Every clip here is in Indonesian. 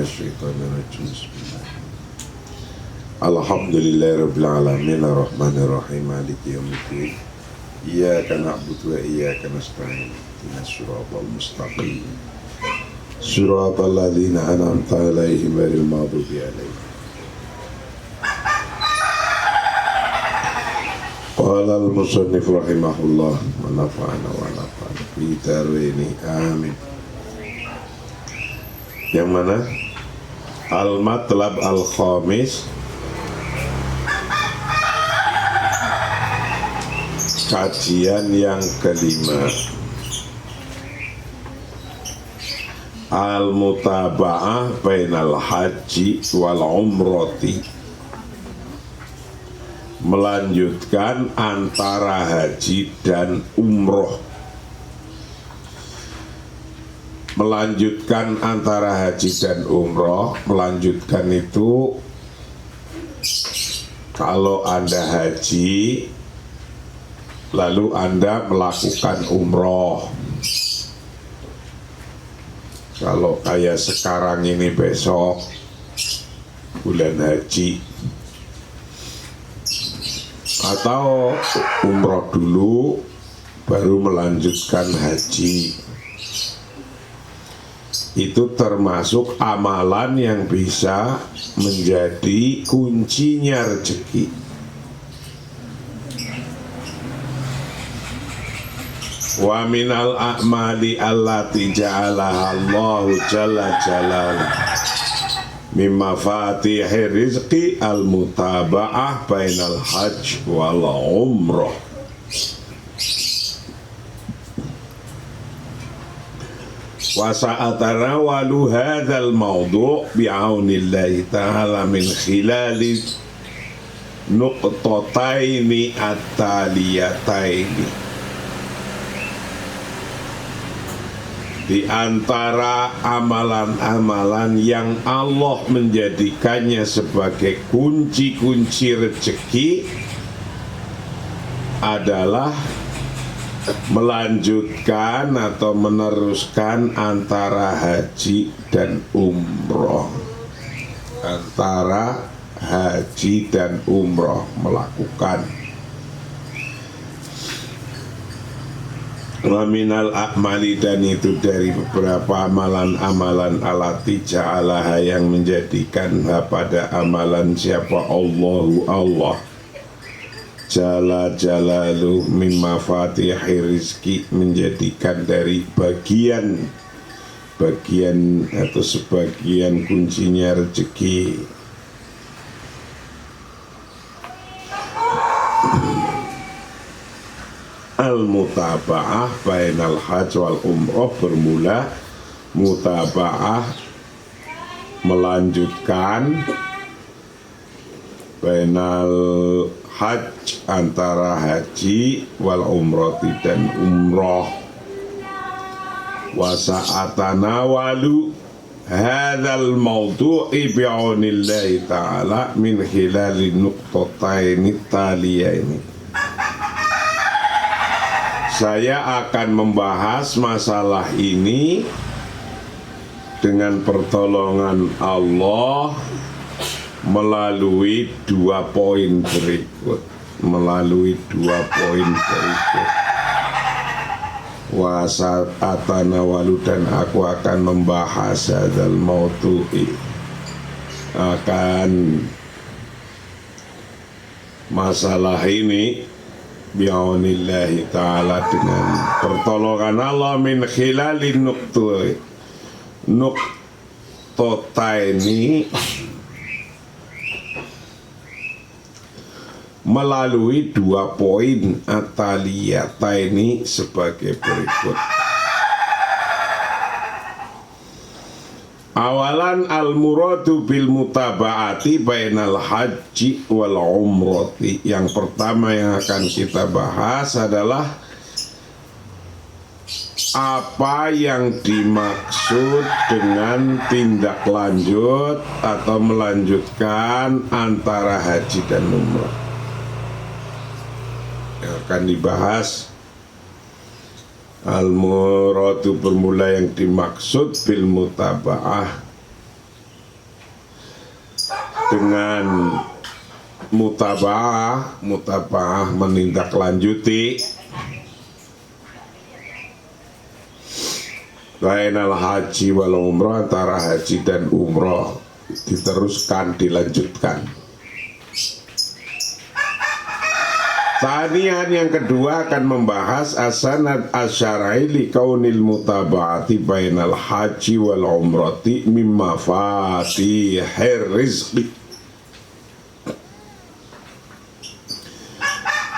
minasyaitonirrajim. Bismillah. Alhamdulillahirabbil alamin arrahmanirrahim maliki yaumiddin. Iyyaka na'budu wa iyyaka nasta'in. Ihdinas siratal mustaqim. Siratal ladzina an'amta 'alaihim ghairil maghdubi 'alaihim. Qala al-musannif rahimahullah wa nafa'ana wa nafa'ana fi darwini amin. Yang mana? Al-matlab al-khamis, kajian yang kelima, al-mutaba'ah bainal haji wal umrati, melanjutkan antara haji dan umroh. Melanjutkan antara haji dan umroh, melanjutkan itu kalau Anda haji lalu Anda melakukan umroh. Kalau kayak sekarang ini besok bulan haji, atau umroh dulu baru melanjutkan haji. Itu termasuk amalan yang bisa menjadi kuncinya rezeki. Wa minal a'mali allati ja'alaha Allahu jalla jalaluhu mimma fatihir rizqi al-mutaba'ah bainal hajj wal umrah. Wa sa'atanawalu hadzal mawdu' bi'aunillahi ta'ala min khilali nuqtataini at-taliyataini. Di antara amalan-amalan yang Allah menjadikannya sebagai kunci-kunci rezeki adalah melanjutkan atau meneruskan antara haji dan umroh. Antara haji dan umroh melakukan. Waminal a'mali, dan itu dari beberapa amalan-amalan alati ja'alaha yang menjadikan pada amalan siapa Allahu Allah Jalla jalalu mimma fatihir rizki, menjadikan dari bagian atau sebagian kuncinya rezeki. Al-mutaba'ah bainal hajj wal umroh, bermula mutaba'ah melanjutkan bainal hajj antara haji wal umrati dan umroh. Wa sa'atanawalu hadzal mawdu'i bi'aunillahi ta'ala min khilali nuqtataini taliyaini. Saya akan membahas masalah ini dengan pertolongan Allah melalui dua poin berikut. Wasatanawalu, dan aku akan membahas hadzal maudu'i, akan masalah ini bi'aunillahi ta'ala dengan pertolongan Allah min khilali nuqtataini, melalui dua poin ataliyataini sebagai berikut. Awalan al-muradu bil mutaba'ati bainal haji wal umrati. Yang pertama yang akan kita bahas adalah apa yang dimaksud dengan tindak lanjut atau melanjutkan antara haji dan umrah. Yang akan dibahas al-muradu, bermula yang dimaksud bil mutaba'ah dengan mutaba'ah menindaklanjuti bainal haji wal umrah, antara haji dan umrah, diteruskan, dilanjutkan. Tanian yang kedua akan membahas asanad asyara'i li kaunil mutaba'ati bainal haji wal umrati mimma fatihir rizqi.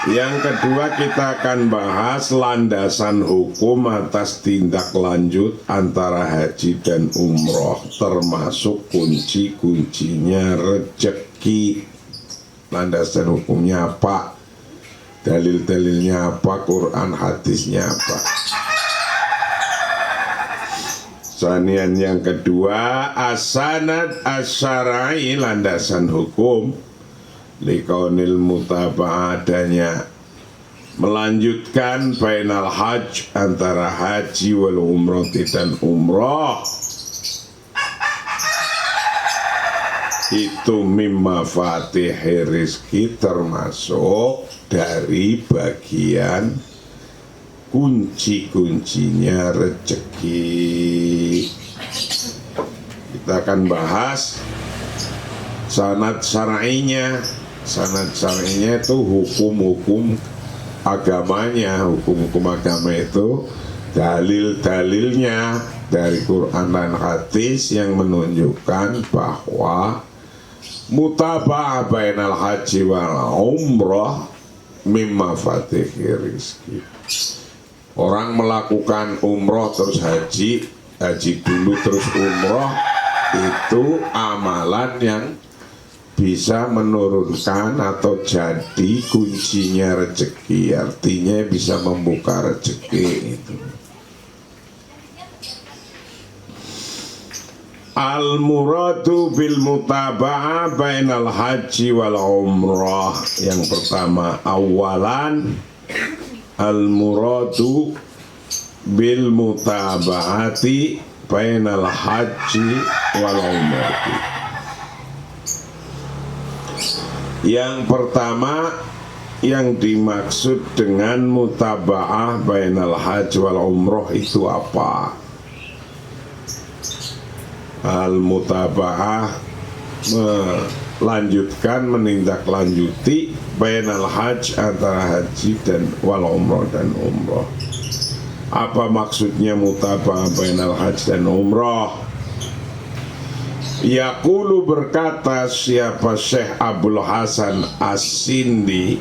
Yang kedua kita akan bahas landasan hukum atas tindak lanjut antara haji dan umroh, termasuk kunci-kuncinya rezeki. Landasan hukumnya apa? Dalil-dalilnya apa? Quran hadisnya apa? Sanian yang kedua asanad asyara'i, landasan hukum likaunil mutaba'ah, adanya melanjutkan bainal hajj, antara haji wal umrati dan umrah, itu mimma fatihir rizki, termasuk dari bagian kunci-kuncinya rezeki. Kita akan bahas sanad syar'inya. Sanad syar'inya itu hukum-hukum agamanya. Hukum-hukum agama itu dalil-dalilnya dari Quran dan hadis yang menunjukkan bahwa mutaba'ah bainal haji wal umrah mimma fatihir rizki. Orang melakukan umroh terus haji, haji dulu terus umroh, itu amalan yang bisa menurunkan atau jadi kuncinya rezeki, artinya bisa membuka rezeki itu. Al-muradu bil mutaba'ah bainal haji wal umrah. Yang pertama, awalan al-muradu bil mutaba'ati bainal haji wal umrah. Yang pertama, yang dimaksud dengan mutaba'ah bainal haji wal umrah itu apa? Al-mutaba'ah melanjutkan, menindaklanjuti bainal hajj, antara haji dan wal umrah dan umrah. Apa maksudnya mutaba'ah bainal hajj dan umrah? Yaqulu, berkata siapa Syekh Abdul Hasan As-Sindi,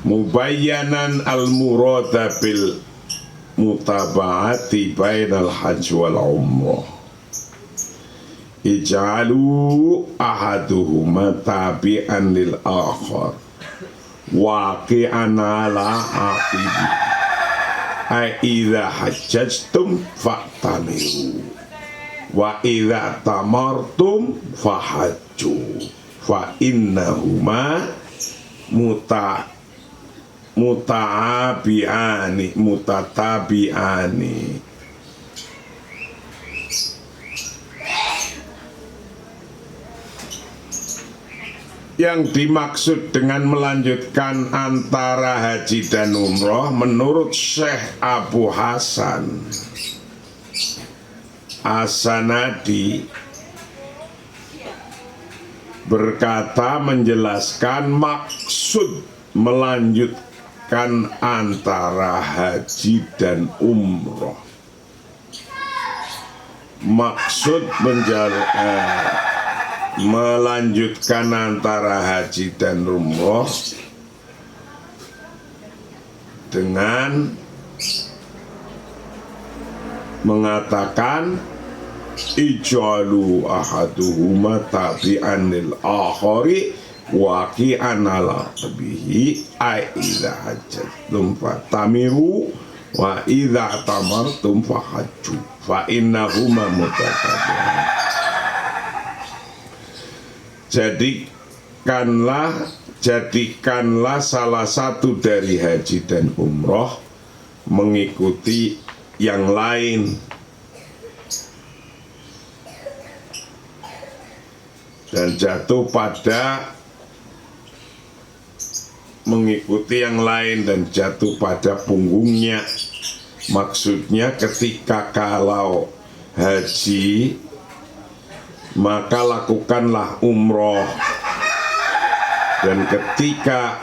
mubayyanan al-murada bil mutaba'ati bainal hajj wal umrah, ij'alu ahaduhuma tabi'an lil akhar waqi'an ala aqibi, ai idza hajjajtum fa'tamiru wa idza tamartum fahajju fa innahuma mutatabi'ani. Yang dimaksud dengan melanjutkan antara haji dan umroh, menurut Syekh Abu Hasan As-Sanadi berkata, menjelaskan maksud melanjutkan antara haji dan umroh. Maksud melanjutkan antara haji dan umroh dengan mengatakan ij'alu ahaduhuma tabi'an lil akhari waqi'an ala bihi, ai idza hajjatum fatamiru wa idza tamartum fahajju fa innahuma mutatabi'an. Jadikanlah salah satu dari haji dan umroh mengikuti yang lain, dan jatuh pada mengikuti yang lain dan jatuh pada punggungnya. Maksudnya ketika kalau haji maka lakukanlah umroh, dan ketika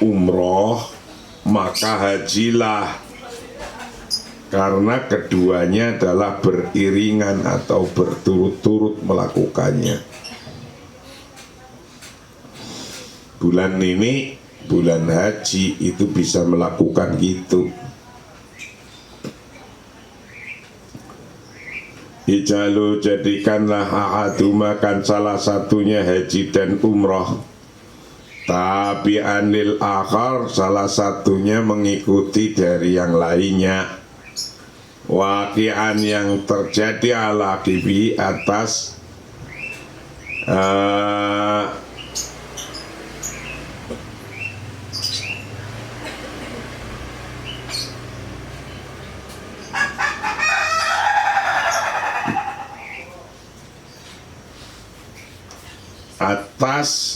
umroh maka hajilah, karena keduanya adalah beriringan atau berturut-turut melakukannya. Bulan ini, bulan haji itu bisa melakukan gitu. Ijalu, jadikanlah ahaduma kan salah satunya haji dan umroh, tapi anil akhar salah satunya mengikuti dari yang lainnya. Waqian yang terjadi ala kibi atas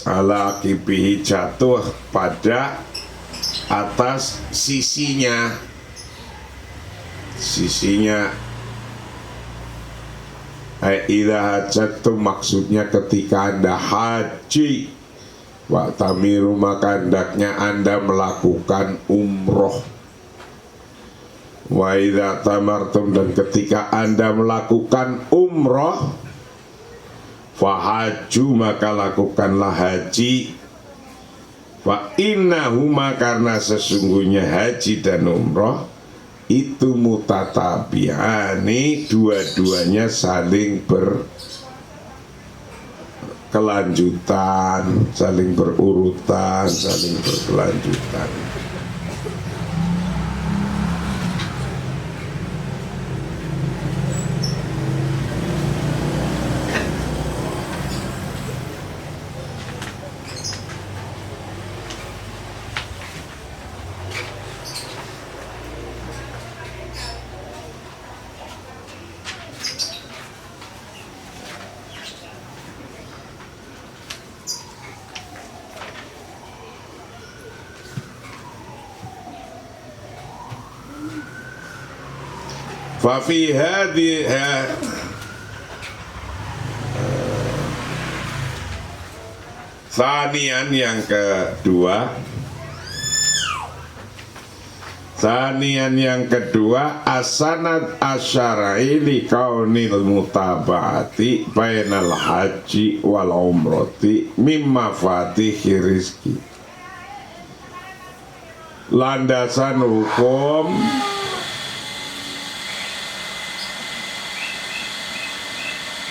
ala kibihi, jatuh pada atas sisinya idza hajjatum, maksudnya ketika Anda haji, wa tamiru, maka hendaknya Anda melakukan umroh. Wa idza tamartum, dan ketika Anda melakukan umroh, fahaju, maka lakukanlah haji. Fa innahuma, karena sesungguhnya haji dan umroh itu mutatabi'ani, dua-duanya saling berkelanjutan, saling berurutan, saling berkelanjutan. Fafi hadhihi Sanian yang kedua asanad asyara'i li kaunil mutaba'ati bainal haji wal umrati mimma fatihi rizki. Landasan hukum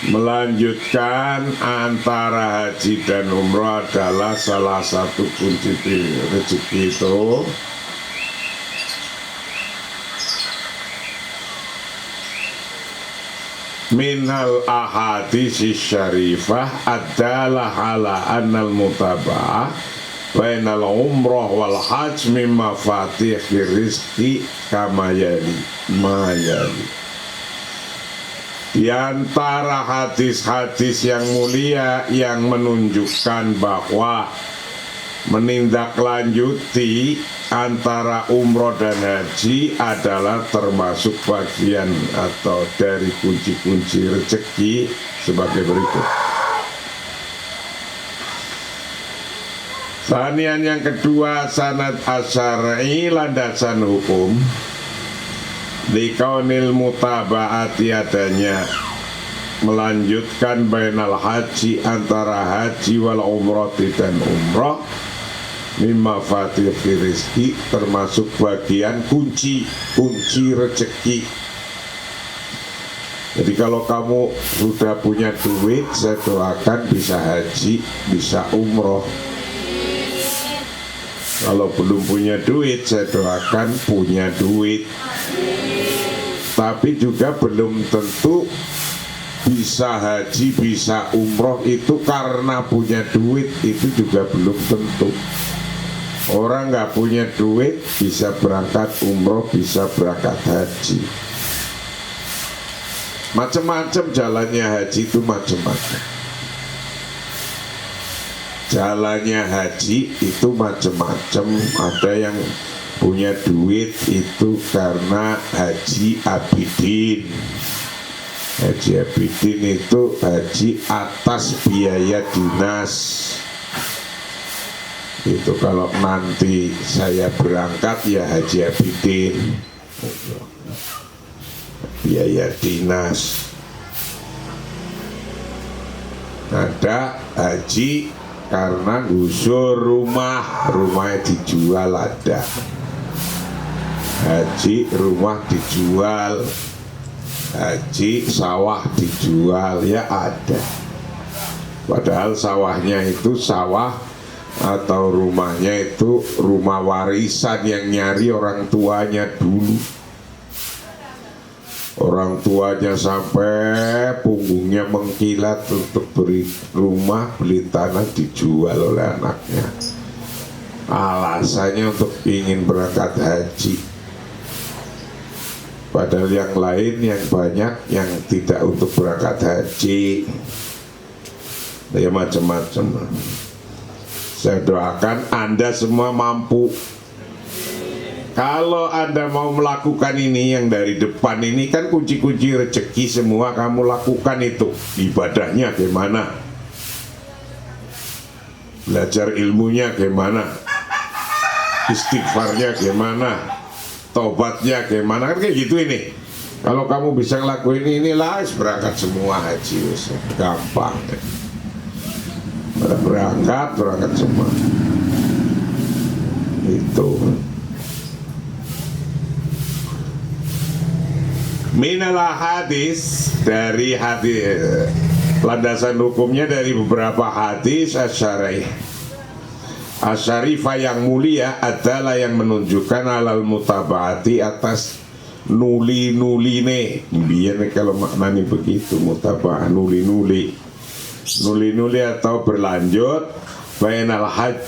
melanjutkan antara haji dan umroh adalah salah satu kunci rezeki itu minal ahadits syarifah adalah ala annal mutaba'ah bainal umroh wal hajj mimma fatihi rizki kama yali mayali. Di antara hadis-hadis yang mulia yang menunjukkan bahwa menindaklanjuti antara umroh dan haji adalah termasuk bagian atau dari kunci-kunci rezeki sebagai berikut. Sanian yang kedua, sanad asyari, landasan hukum di kaunil mutaba'ati, adanya melanjutkan bainal haji, antara haji wal umrati dan umrah, mimma fatihi rizki, termasuk bagian kunci rezeki. Jadi kalau kamu sudah punya duit, saya doakan bisa haji, bisa umroh. Kalau belum punya duit, saya doakan punya duit. Tapi juga belum tentu bisa haji, bisa umroh itu karena punya duit, itu juga belum tentu. Orang nggak punya duit bisa berangkat umroh, bisa berangkat haji. Macam-macam jalannya haji itu, macam-macam. jalannya haji itu macam-macam. Ada yang punya duit itu karena Haji Abidin. Haji Abidin itu haji atas biaya dinas. Itu kalau nanti saya berangkat ya Haji Abidin, biaya dinas. Ada haji karena gusur rumahnya dijual, ada haji rumah dijual, haji sawah dijual, ya ada. Padahal sawahnya itu sawah atau rumahnya itu rumah warisan yang nyari orang tuanya dulu. Orang tuanya sampai punggungnya mengkilat untuk beri rumah, beli tanah, dijual oleh anaknya. Alasannya untuk ingin berangkat haji. Padahal yang lain yang banyak yang tidak untuk berangkat haji. Ya macam-macam. Saya doakan Anda semua mampu. Kalau Anda mau melakukan ini, yang dari depan ini kan kunci-kunci rezeki semua, kamu lakukan itu. Ibadahnya gimana? Belajar ilmunya gimana? Istighfarnya gimana? Tobatnya gimana? Kan kayak gitu ini. Kalau kamu bisa ngelakuin inilah, berangkat semua haji. Gampang. Berangkat semua. Itu. Minalah hadis, dari hadis landasan hukumnya dari beberapa hadis asyarifah yang mulia adalah yang menunjukkan alal mutabaati atas nuli-nuline. Biar kalau maknanya begitu, mutabah nuli-nuli atau berlanjut bainal hajj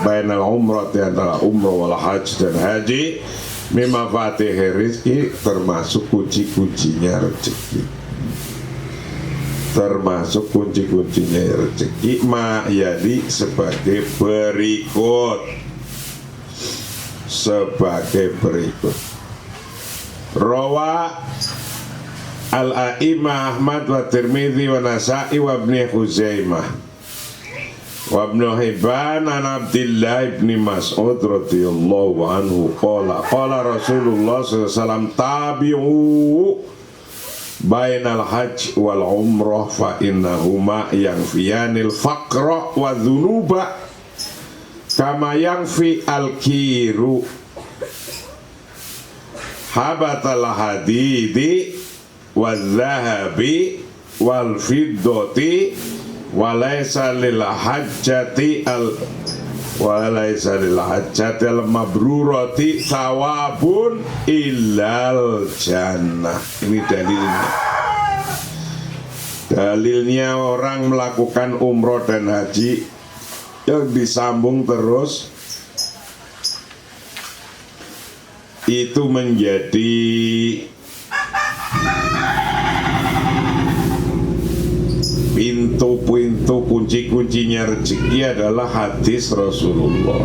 bainal umrah, antara umrah wal hajj dan haji, mimma fatihir rizki, termasuk kunci-kuncinya rezeki. Termasuk kunci-kuncinya rezeki ma yadi sebagai berikut. Rawa al-a'imah Ahmad wa Tirmidzi wa Nasa'i wa Ibnu Khuzaimah wa Ibnu Hibban an Abdillah ibn Mas'ud radhiyallahu anhu qala Rasulullah sallallahu alaihi wasallam tabi'u bainal hajj wal umrah fa innahuma yanfiyanil faqra wa dhunuba kama yanfi al-kiru habatal hadidi wal zahabi wal fiddati walaysa lil hajjati al mabrurati thawabun illal jannah. Ini dalilnya orang melakukan umroh dan haji yang disambung terus itu menjadi pintu-pintu kunci-kuncinya rezeki adalah hadis Rasulullah.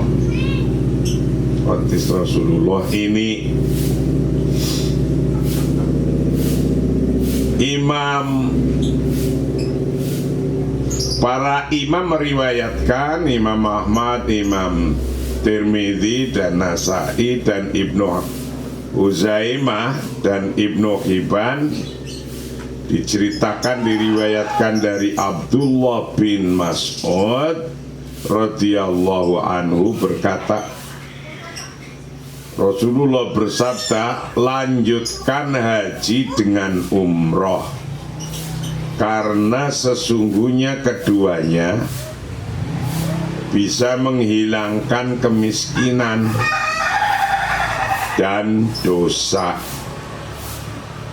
Hadis Rasulullah ini para imam meriwayatkan, Imam Ahmad, Imam Tirmidzi dan Nasa'i dan Ibnu Huzaimah dan Ibnu Hibban, diceritakan, diriwayatkan dari Abdullah bin Mas'ud radhiyallahu anhu berkata, Rasulullah bersabda, lanjutkan haji dengan umroh, karena sesungguhnya keduanya bisa menghilangkan kemiskinan dan dosa,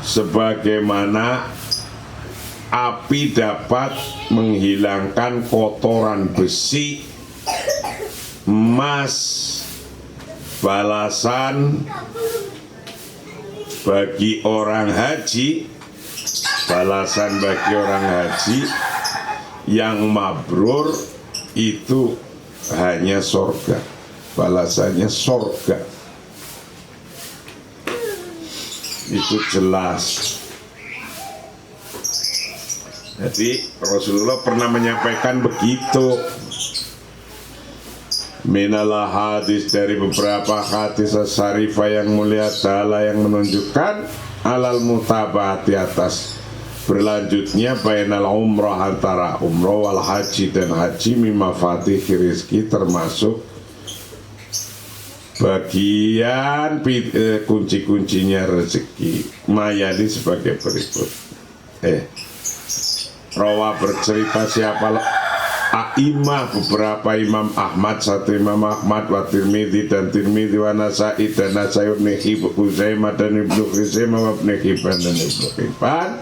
sebagaimana api dapat menghilangkan kotoran besi, emas. Balasan bagi orang haji, balasan bagi orang haji yang mabrur itu hanya sorga, balasannya sorga. Itu jelas. Jadi Rasulullah pernah menyampaikan begitu. Minalah hadis, dari beberapa hadis syarifah yang mulia ta'ala yang menunjukkan alal mutaba'ati, atas berlanjutnya bainal umrah, antara umrah wal haji dan haji, mimma fatih rizki, termasuk bagian kunci-kuncinya rezeki. Mayali sebagai berikut. Rawa bercerita siapa? A'imah, beberapa imam Ahmad, satu imam Ahmad, wa Tirmidzi dan Tirmidzi, wa Nasa'i dan Nasa'i, ibn Huzaimah dan ibnu Huzaimah, wa ibn Hibban dan ibnu Hibban.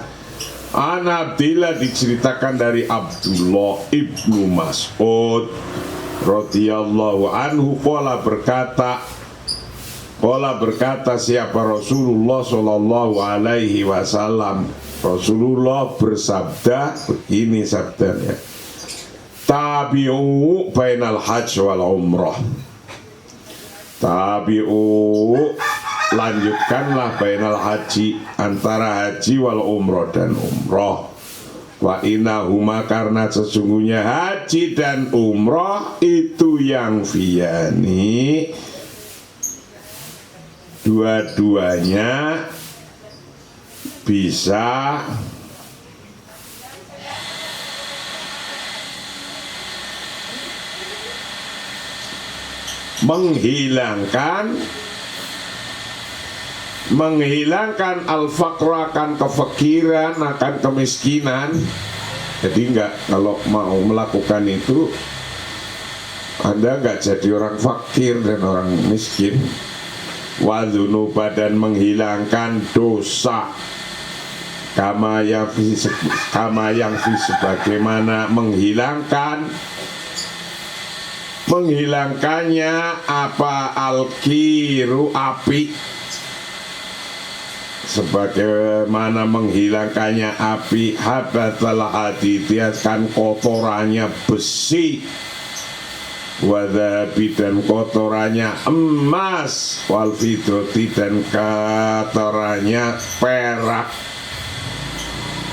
An Abdillah, diceritakan dari Abdullah ibnu Mas'ud radhiyallahu anhu, qala berkata siapa Rasulullah sallallahu alaihi wasallam. Rasulullah bersabda begini sabdanya, tabi'u bainal hajj wal umrah. Tabi'u, lanjutkanlah bainal haji, antara haji wal umrah dan umrah. Wa innahuma, karena sesungguhnya haji dan umrah itu yang fiyani, dua-duanya bisa menghilangkan al-faqra, akan kefakiran, akan kemiskinan. Jadi kalau mau melakukan itu, Anda enggak jadi orang fakir dan orang miskin. Wa dzunuba, dan menghilangkan dosa, kama yang fi, sebagaimana menghilangkannya apa, al-kiru, api, sebagaimana menghilangkannya api, habatal hadid, kan kotorannya besi, wadhabi, dan kotorannya emas, wal fiddati, dan kotorannya perak,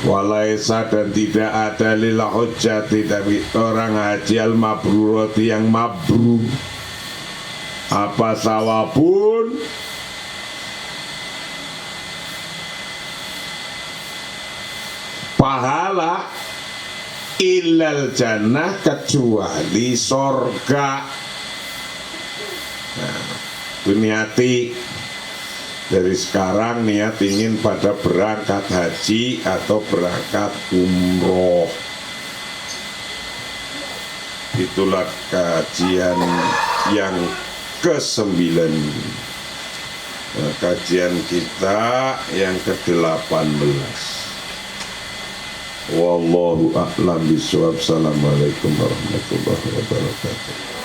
walaisa, dan tidak ada lil hujjati, dari orang haji al mabrurati, yang mabrur, apa sawabun, pahala, illal jannah, kecuali sorga. Nah, itu niati dari sekarang, niat ingin pada berangkat haji atau berangkat umroh. Itulah kajian yang ke-9, kajian kita yang ke-18. Wallahu a'lam bishawab. Assalamualaikum warahmatullahi wabarakatuh.